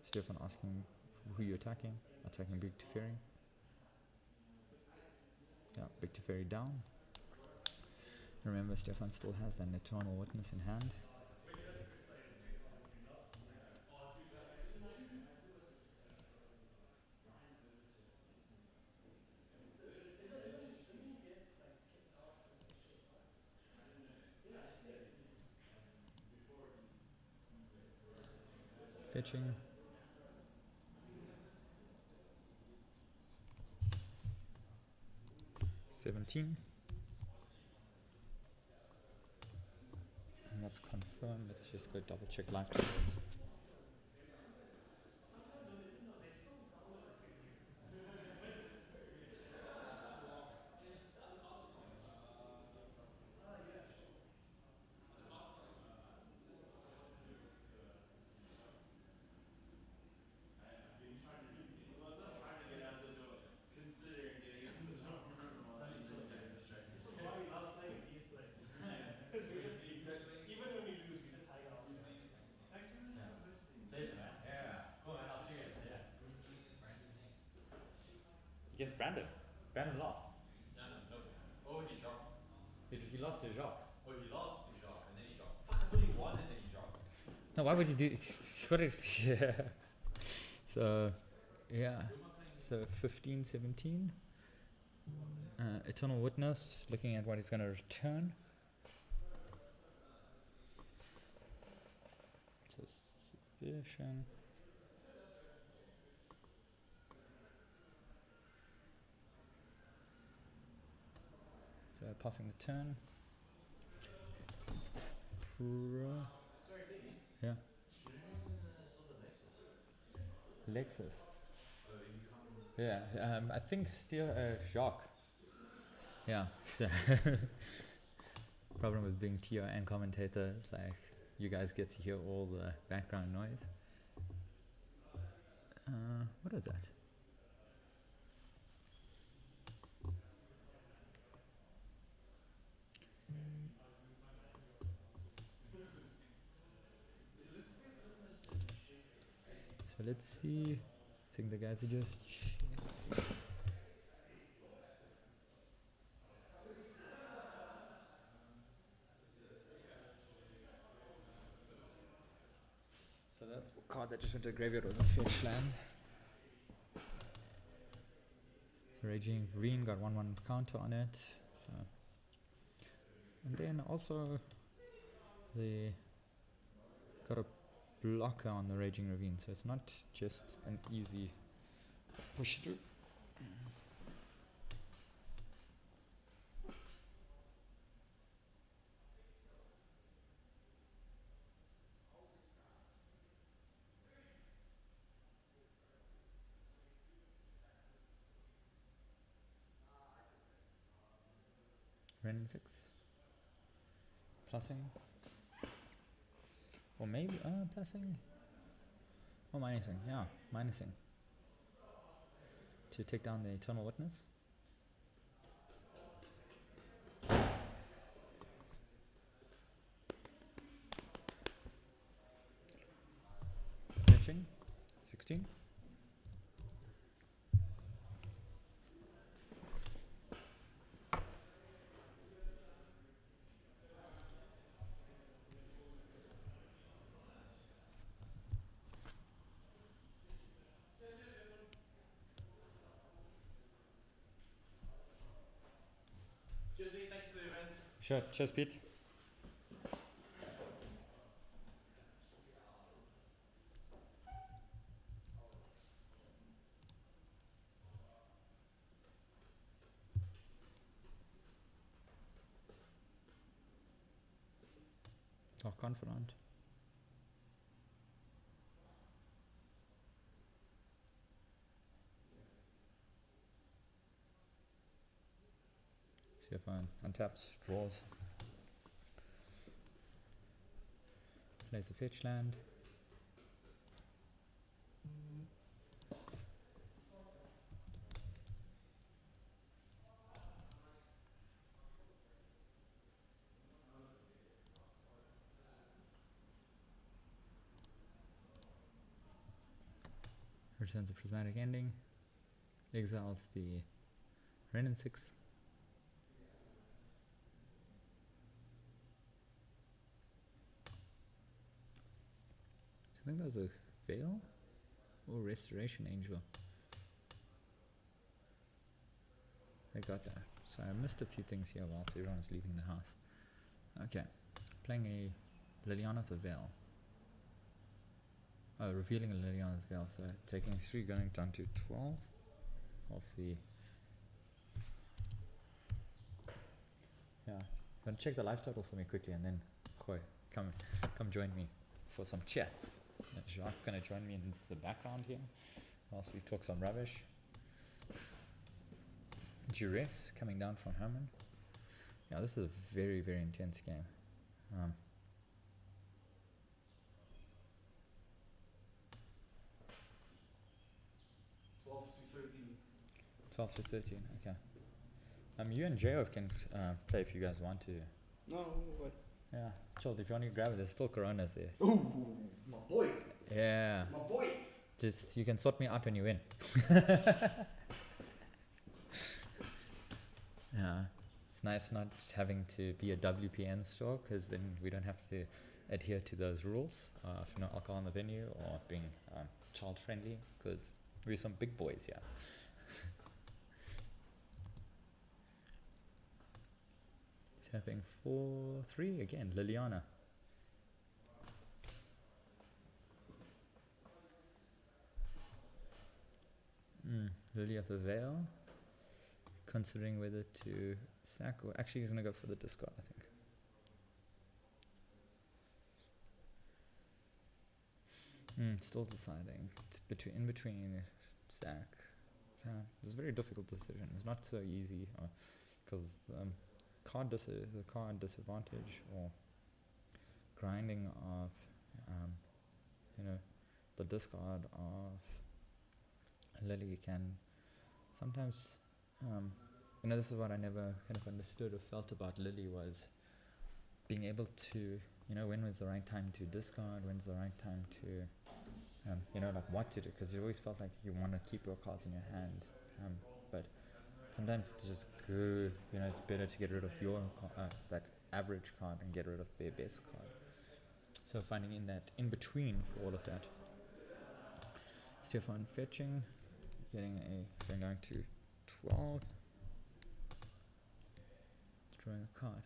Speaker 1: Stefan asking who you're attacking Big Teferi. Yeah, Big Teferi down. Remember, Stefan still has an Eternal Witness in hand. Fetching. $17. And that's confirmed. Let's just go double check live totals.
Speaker 3: This is why we love playing at these places. Because we just, even when we lose, we just hang out.
Speaker 5: Thanks for hosting. Pleasure, man. Yeah. Cool, man. I'll see you guys. Yeah. Who's playing against Brandon next?
Speaker 1: Against Brandon. Brandon lost.
Speaker 5: No. Oh, he dropped.
Speaker 1: He lost to Jacques.
Speaker 5: Oh, he lost to Jacques, and then he dropped. Fuck, I thought he won and then he dropped.
Speaker 1: No, why would you do? Yeah. So, yeah.
Speaker 5: Who am I playing?
Speaker 1: So 15, 17. Eternal Witness, looking at what he's going to return. Suspicion. So passing the turn.
Speaker 5: Sorry, baby.
Speaker 1: Yeah.
Speaker 5: You're using a silver Lexus.
Speaker 1: Lexus.
Speaker 5: Oh, you come.
Speaker 1: Yeah. I think still Jacques. Yeah. So problem with being TO and commentator is like you guys get to hear all the background noise. What is that? So let's see. I think the guys are just. So the card that just went to the graveyard was a fetch land. So Raging Green got 1/1 counter on it. So and then also they got a blocker on the Raging Ravine, so it's not just an easy push through. Renin 6. Plussing. Or maybe, plussing. Or minusing, yeah, minusing. To take down the Eternal Witness. Fetching. 16.
Speaker 5: Cheers, mate. Thank you for the event.
Speaker 1: Sure, cheers, Pete. Oh, confident. Stefan untaps, draws. Plays a fetch land. Returns a prismatic ending. Exiles the Ren and 6. So I think that was a Veil or Restoration Angel. I got that. So I missed a few things here whilst everyone was leaving the house. Okay. Playing a Liliana of the Veil. Oh, revealing a Liliana of the Veil. So taking 3, going down to 12 of the... Yeah. Gonna check the life total for me quickly and then Koi, come join me for some chats. So Jacques gonna join me in the background here whilst we talk some rubbish. Duress coming down from Herman. Yeah, this is a very, very intense game.
Speaker 4: 12 to 13.
Speaker 1: 12 to 13, okay. You and Jaov can play if you guys want to.
Speaker 2: No, what?
Speaker 1: Yeah, chill. If you want to grab it, there's still Coronas there.
Speaker 2: Ooh, my boy.
Speaker 1: Yeah.
Speaker 2: My boy.
Speaker 1: Just, you can sort me out when you win. Yeah. It's nice not having to be a WPN store because then we don't have to adhere to those rules of no alcohol in the venue or being child friendly because we're some big boys here. Tapping 4-3 again, Liliana. Lily of the Veil. Considering whether to sack or actually he's gonna go for the discard, I think. Still deciding. It's in between sack. It's a very difficult decision. It's not so easy because the card disadvantage or grinding of the discard of Lily can sometimes this is what I never kind of understood or felt about Lily was being able to when was the right time to discard, when's the right time to like what to do, because you always felt like you want to keep your cards in your hand, but sometimes it's just good, it's better to get rid of your that average card and get rid of their best card. So finding in that in between for all of that. Stefan fetching, getting going to 12, drawing a card.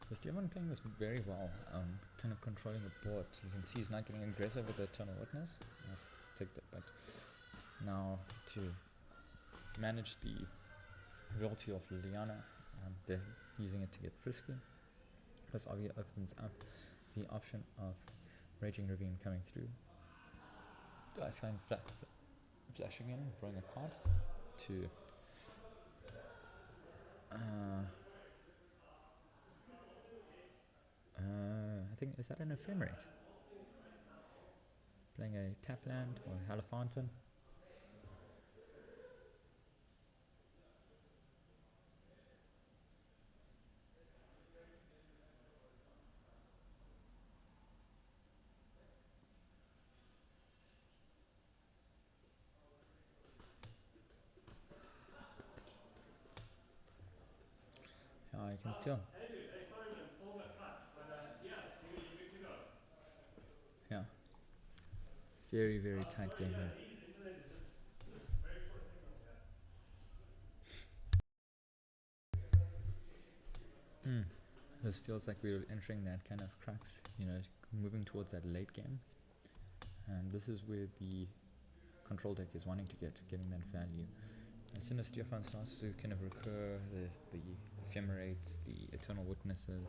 Speaker 1: So Stefan playing this very well, kind of controlling the board. You can see he's not getting aggressive with the Eternal Witness. Let's take that, but now to manage the royalty of Liliana, they're using it to get frisky. Plus obviously opens up the option of Raging Ravine coming through. Dice line flashing in, drawing a card to I think, is that an ephemerate? Playing a tap land or a Halifanton. I can feel.
Speaker 3: Hey, Simon, all got cut, but yeah, you're good to go.
Speaker 1: Yeah. Very, very tight game here.
Speaker 3: His internet is just very poor signal here.
Speaker 1: This feels like we're entering that kind of crux, moving towards that late game. And this is where the control deck is wanting to getting that value. As soon as Stefan starts to kind of recur the ephemerates, the Eternal Witnesses,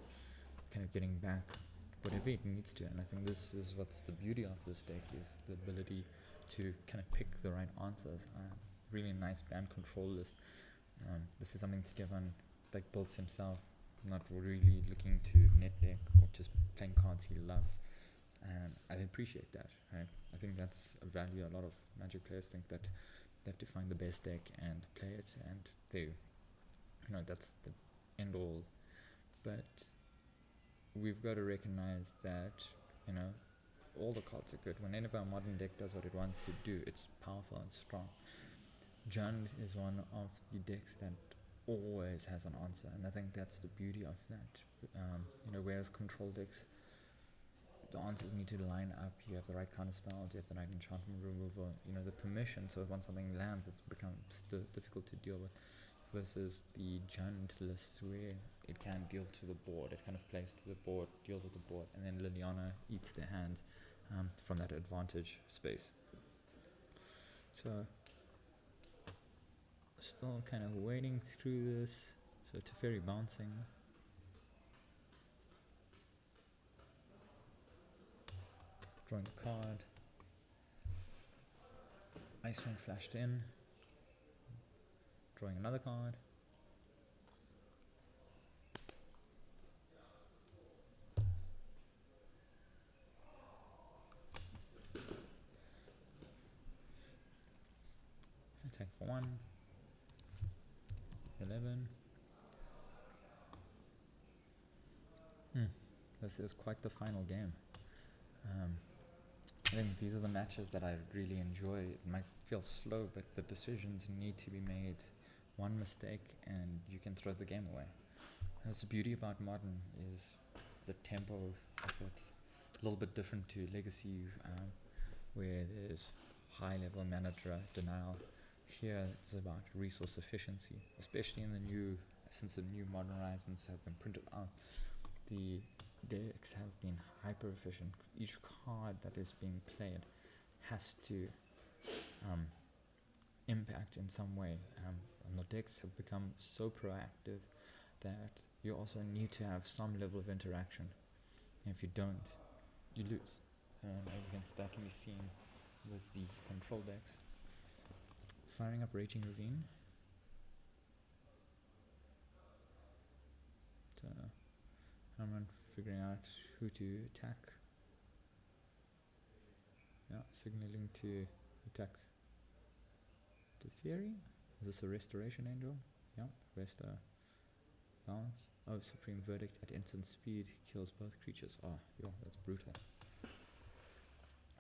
Speaker 1: kind of getting back whatever it needs to, and I think this is what's the beauty of this deck, is the ability to kind of pick the right answers really nice band control list. This is something Stefan like builds himself, not really looking to net deck or just playing cards he loves. And I appreciate that, right? I think that's a value a lot of Magic players think, that they have to find the best deck and play it, and they, that's the end all. But we've got to recognize that, all the cards are good. Whenever a modern deck does what it wants to do, it's powerful and strong. Jund is one of the decks that always has an answer, and I think that's the beauty of that. Whereas control decks, the answers need to line up. You have the right kind of spells, you have the right enchantment removal, the permission, so once something lands, it's becomes difficult to deal with. Versus the Jund list, where it can deal to the board, it kind of plays to the board, deals with the board, and then Liliana eats their hand from that advantage space. So, still kind of wading through this. So Teferi bouncing. Drawing a card. Icewind flashed in. Drawing another card. Attack for 1. 11. This is quite the final game. I think these are the matches that I really enjoy. It might feel slow, but the decisions need to be made. One mistake and you can throw the game away. That's the beauty about Modern, is the tempo of it. A little bit different to Legacy, where there's high level mana denial. Here it's about resource efficiency, especially in since the new Modern Horizons have been printed out. The decks have been hyper efficient. Each card that is being played has to impact in some way, and the decks have become so proactive that you also need to have some level of interaction. And if you don't, you lose. That can be seen with the control decks. Firing up Raging Ravine. So I'm figuring out who to attack. Yeah, signaling to attack Teferi. Is this a Restoration Angel? Yeah, Resta. Bounce. Oh, Supreme Verdict at instant speed kills both creatures. Oh, yo, that's brutal.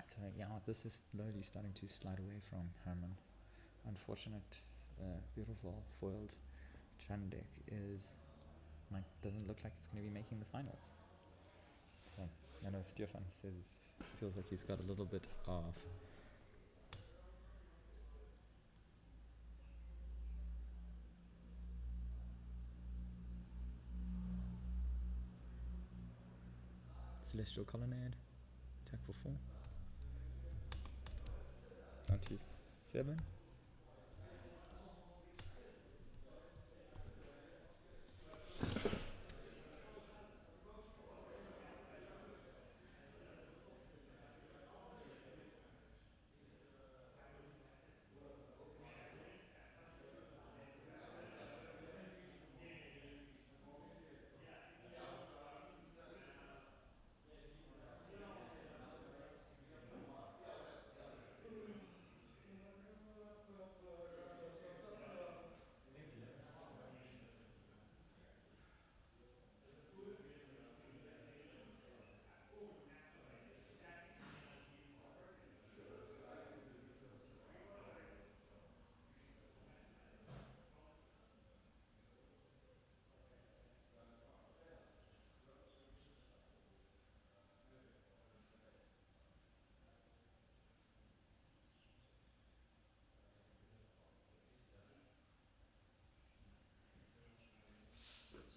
Speaker 1: So yeah, this is slowly starting to slide away from Herman. Unfortunate, beautiful foiled Jund deck doesn't look like it's going to be making the finals. So, I know Stefan says feels like he's got a little bit of Celestial Colonnade. Attack for 4. Down to 7.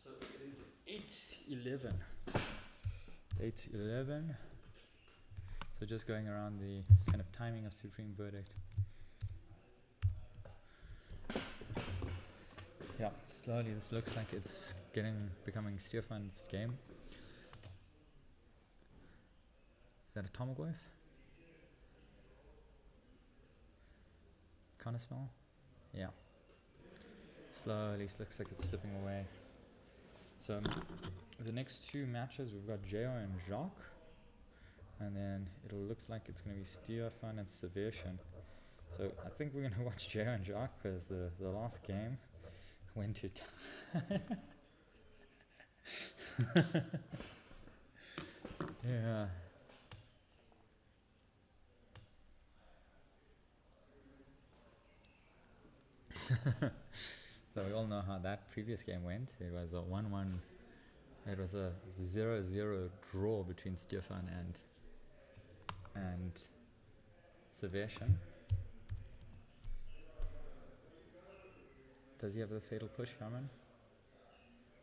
Speaker 1: So it is 8:11. 8:11. So just going around the kind of timing of Supreme Verdict. Yeah, slowly this looks like it's becoming Stefan's game. Is that a Tomoglyph? Counterspell? Yeah. Slowly looks like it's slipping away. So the next two matches we've got Geo and Jacques, and then it looks like it's going to be Stefan and Sebastian. So I think we're going to watch Geo and Jacques because the last game went to time. Yeah. So we all know how that previous game went. It was a 1-1. It was a 0-0 draw between Stefan and Sebastian. Does he have the fatal push, Herman?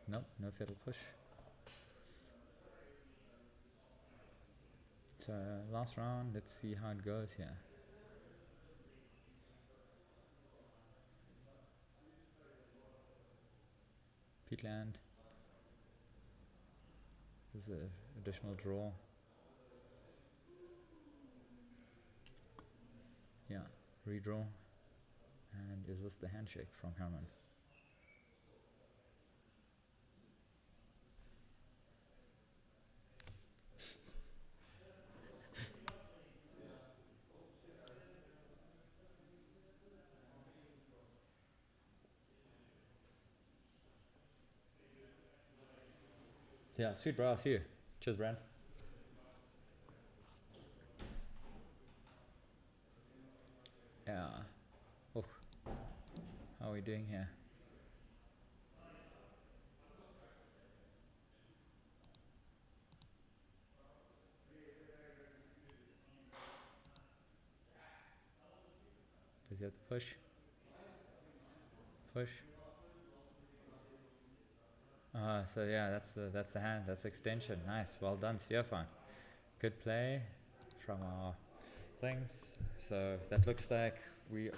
Speaker 1: Nope, no fatal push. So last round, let's see how it goes here. Peatland. This is an additional draw. Yeah, redraw. And is this the handshake from Herman? Yeah, sweet bro, I'll see you. Cheers, Brand. Yeah. Oh, how are we doing here? Does he have to push? Push. So yeah, that's the hand. That's extension. Nice. Well done, Stefan. Good play from our things. So that looks like we are